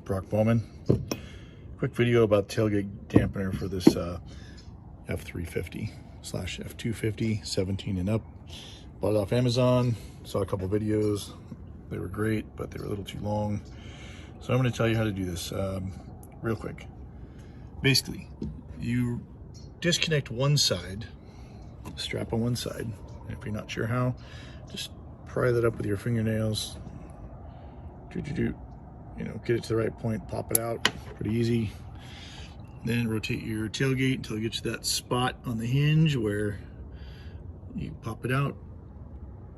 Brock Bowman. Quick video about tailgate dampener for this F350/F250, 17 and up. Bought it off Amazon, saw a couple videos. They were great, but they were a little too long. So I'm going to tell you how to do this real quick. Basically, you disconnect one side, strap on one side. And if you're not sure how, just pry that up with your fingernails. You know, get it to the right point, pop it out, pretty easy. Then rotate your tailgate until it gets to that spot on the hinge where you pop it out.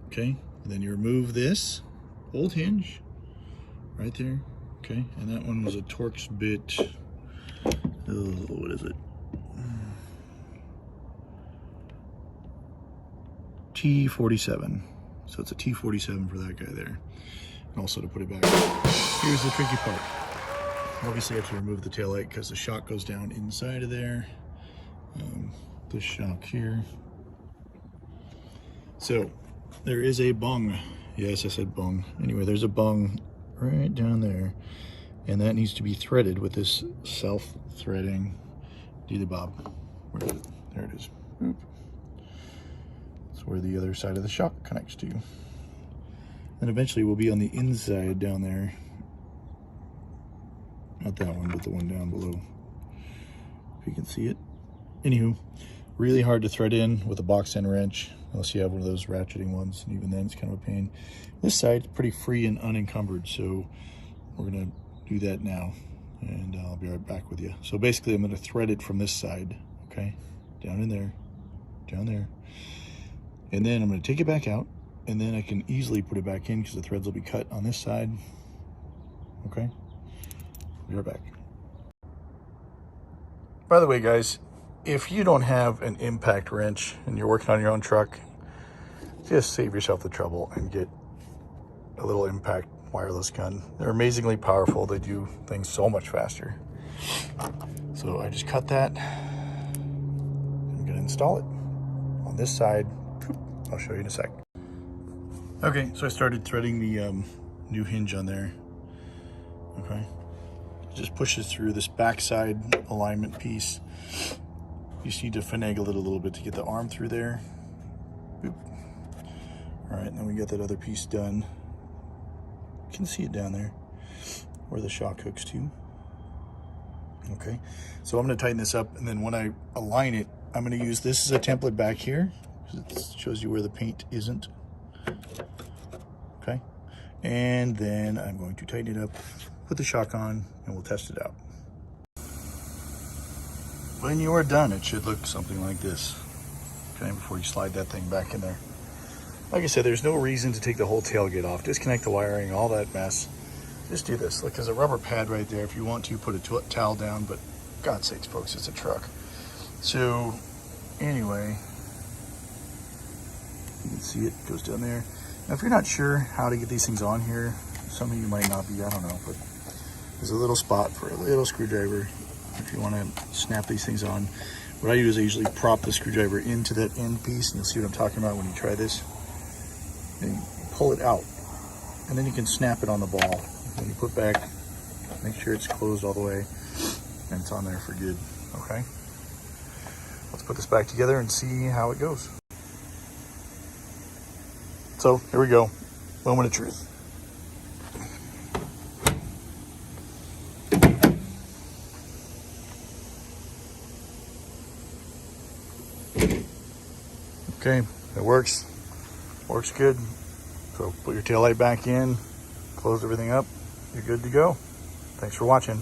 Okay, and then you remove this old hinge right there. Okay, and that one was a Torx bit. Oh, what is it? T47. So it's a T47 for that guy there. And also to put it back. Here's the tricky part. Obviously you have to remove the tail light because the shock goes down inside of there. This shock here. So there is a bung. Yes, I said bung. Anyway, there's a bung right down there. And that needs to be threaded with this self-threading D-bob. Where is it? There it is. Oop. That's where the other side of the shock connects to. And eventually we'll be on the inside down there. Not that one, but the one down below. If you can see it. Anywho, really hard to thread in with a box end wrench, unless you have one of those ratcheting ones, and even then it's kind of a pain. This side's pretty free and unencumbered, so we're gonna do that now, and I'll be right back with you. So basically I'm gonna thread it from this side, okay? Down in there, down there. And then I'm gonna take it back out, and then I can easily put it back in because the threads will be cut on this side, okay? Be right back. By the way, guys, if you don't have an impact wrench and you're working on your own truck, just save yourself the trouble and get a little impact wireless gun. They're amazingly powerful. They do things so much faster. So I just cut that. I'm gonna install it on this side. I'll show you in a sec. Okay, so I started threading the new hinge on there. Okay. Just pushes through this backside alignment piece. You just need to finagle it a little bit to get the arm through there. Boop. All right, and then we got that other piece done. You can see it down there where the shock hooks to. Okay, so I'm gonna tighten this up, and then when I align it, I'm gonna use this as a template back here. It shows you where the paint isn't. Okay, and then I'm going to tighten it up, put the shock on, and we'll test it out. When you are done, it should look something like this. Okay, before you slide that thing back in there. Like I said, there's no reason to take the whole tailgate off. Disconnect the wiring, all that mess. Just do this. Look, there's a rubber pad right there. If you want to, put a towel down, but God's sakes, folks, it's a truck. So, anyway, you can see it goes down there. Now, if you're not sure how to get these things on here, some of you might not be, I don't know, but there's a little spot for a little screwdriver if you want to snap these things on. What I do is I usually prop the screwdriver into that end piece, and you'll see what I'm talking about when you try this. And you pull it out, and then you can snap it on the ball. Then you put back, make sure it's closed all the way, and it's on there for good, okay? Let's put this back together and see how it goes. So, here we go, moment of truth. Okay, it works good. So put your tail light back in, close everything up, you're good to go. Thanks for watching.